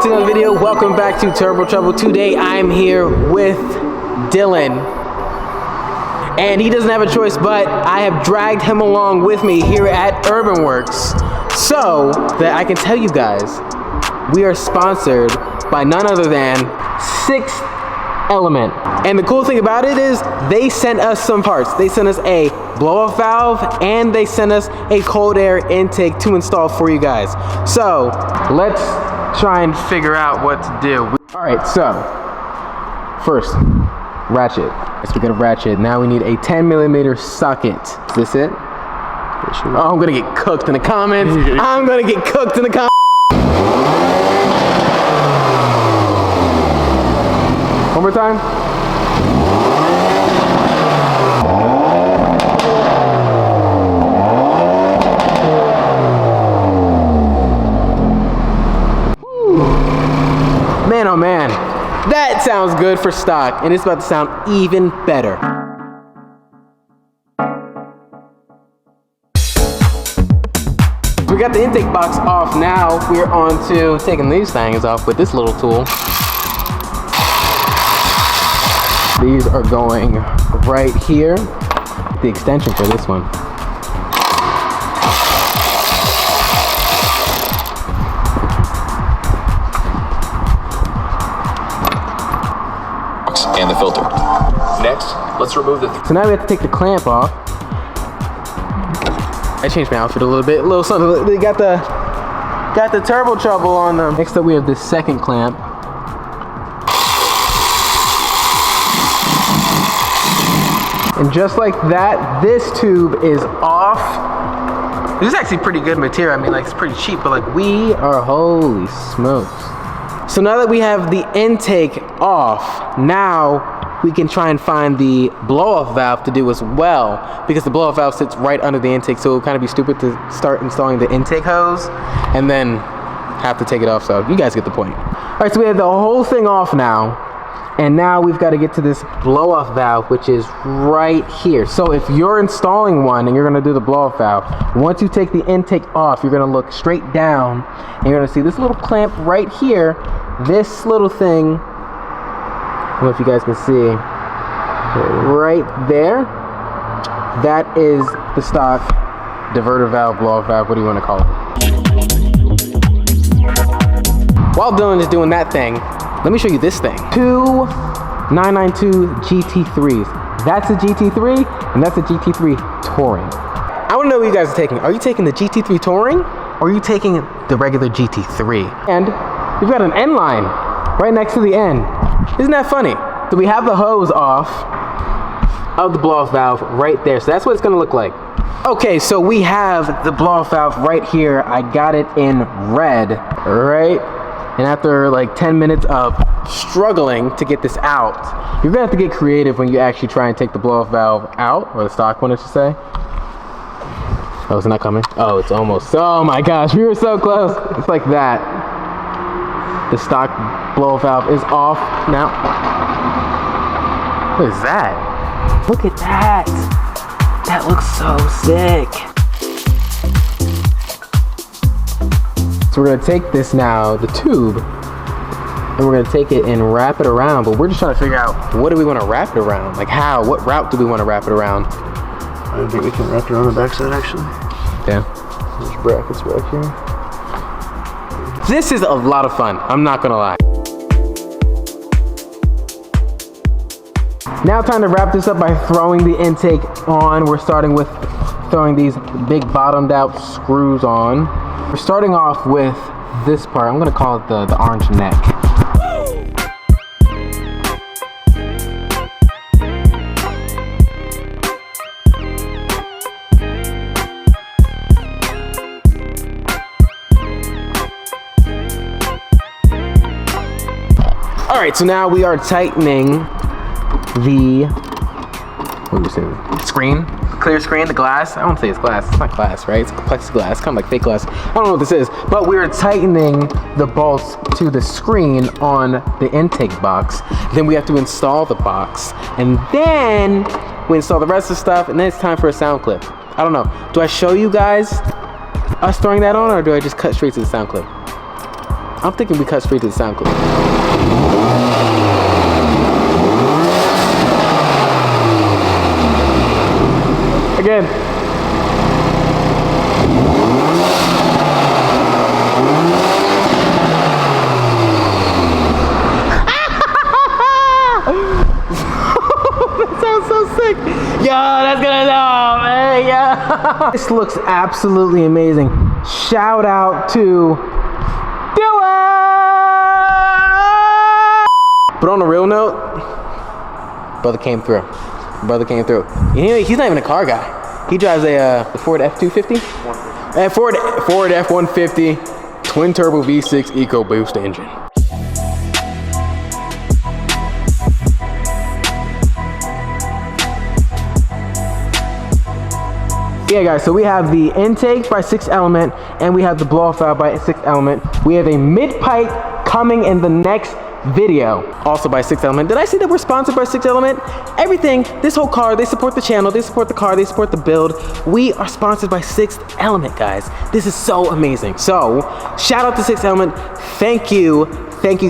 back to another video. Welcome back to Turbo Trouble. Today I'm here with Dylan. And he doesn't have a choice, but I have dragged him along with me here at Urban Works so that I can tell you guys we are sponsored by none other than Sxth Element. And the cool thing about it is they sent us some parts. They sent us a blow-off valve and they sent us a cold air intake to install for you guys. So let's try and figure out what to do. All right, so first, ratchet. Yes, we got a ratchet. Now we need a 10mm socket. Is this it? Oh, I'm gonna get cooked in the comments. I'm gonna get cooked in the comments. One more time. Woo. Man, oh man. That sounds good for stock, and it's about to sound even better. We got the intake box off. Now we're on to taking these things off with this little tool. These are going right here. The extension for this one. And the filter. Next, let's remove the... So now we have to take the clamp off. I changed my outfit a little bit. A little something. They got the Turbo Trouble on them. Next up we have this second clamp. And just like that, this tube is off. This is actually pretty good material. I mean, like, it's pretty cheap, but like, we are, holy smokes. So now that we have the intake off, now we can try and find the blow-off valve to do as well, because the blow-off valve sits right under the intake, so it would kind of be stupid to start installing the intake hose and then have to take it off, so you guys get the point. All right, so we have the whole thing off now. And now we've got to get to this blow-off valve, which is right here. So if you're installing one and you're going to do the blow-off valve, once you take the intake off, you're going to look straight down and you're going to see this little clamp right here. This little thing, I don't know if you guys can see, right there, that is the stock diverter valve, blow-off valve, what do you want to call it. While Dylan is doing that thing, let me show you this thing. Two 992 GT3s. That's a GT3 and that's a GT3 Touring. I wanna know what you guys are taking. Are you taking the GT3 Touring or are you taking the regular GT3? And we've got an N line right next to the N. Isn't that funny? So we have the hose off of the blow-off valve right there. So that's what it's gonna look like. Okay, so we have the blow-off valve right here. I got it in red, right? And after like 10 minutes of struggling to get this out, you're gonna have to get creative when you actually try and take the blow-off valve out, or the stock one I should say. Oh, it's not coming? Oh, it's almost. Oh my gosh, we were so close. It's like that. The stock blow-off valve is off now. What is that? Look at that. That looks so sick. So we're gonna take this now, the tube, and we're gonna take it and wrap it around, but we're just trying to figure out what do we wanna wrap it around? Like how, what route do we wanna wrap it around? I think we can wrap it around the backside actually. Yeah. There's brackets back here. This is a lot of fun, I'm not gonna lie. Now time to wrap this up by throwing the intake on. We're starting with throwing these big bottomed out screws on. We're starting off with this part. I'm gonna call it the orange neck. All right, so now we are tightening the, what do you say, screen? Clear screen, the glass. I don't say it's glass, it's not glass, right? It's plexiglass, kind of like fake glass. I don't know what this is, but we're tightening the bolts to the screen on the intake box. Then we have to install the box, and then we install the rest of the stuff, and then it's time for a sound clip. I don't know. Do I show you guys us throwing that on, or do I just cut straight to the sound clip? I'm thinking we cut straight to the sound clip. Again. That sounds so sick. Yo, that's gonna know, man. Yeah. This looks absolutely amazing. Shout out to But on a real note, brother came through. Brother came through. He's not even a car guy. He drives a Ford F-250? Ford F-150 twin turbo V6 EcoBoost engine. Yeah guys, so we have the intake by Sxth Element and we have the blow off valve by Sxth Element. We have a mid-pipe coming in the next video, also by Sxth Element. Did I say that we're sponsored by Sxth Element? Everything, this whole car, they support the channel, they support the car, they support the build. We are sponsored by Sxth Element, guys. This is so amazing. So, shout out to Sxth Element. Thank you. Thank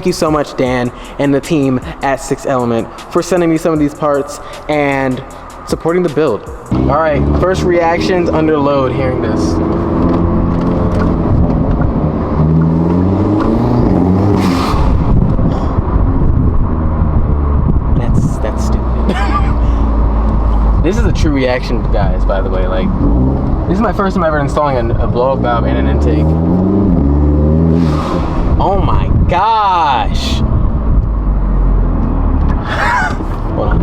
you so much, Dan and the team at Sxth Element for sending me some of these parts and supporting the build. All right, first reactions under load hearing this. That's stupid. This is a true reaction, guys, by the way. Like, this is my first time ever installing a blow-off valve and an intake. Oh my gosh. Hold on.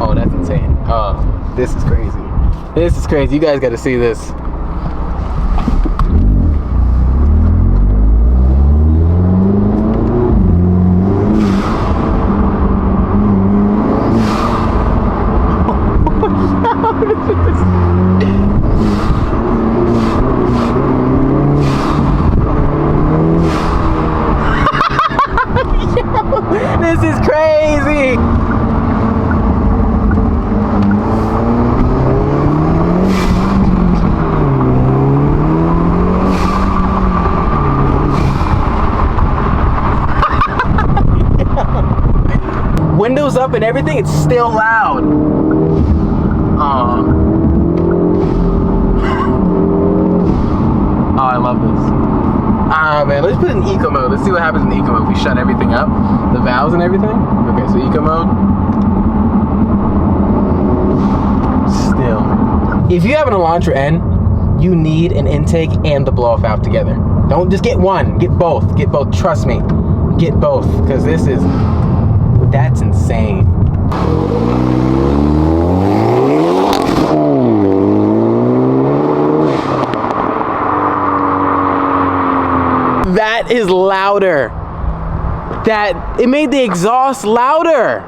Oh, that's insane. Oh, this is crazy. This is crazy. You guys got to see this. This is crazy. Windows up and everything, it's still loud. Oh, I love this. Man, let's put it in eco mode. Let's see what happens in eco mode. We shut everything up, the valves and everything. Okay, so eco mode. Still. If you have an Elantra N, you need an intake and the blow-off valve together. Don't just get one, get both. Get both, trust me. Get both, because that's insane. That is louder. It made the exhaust louder.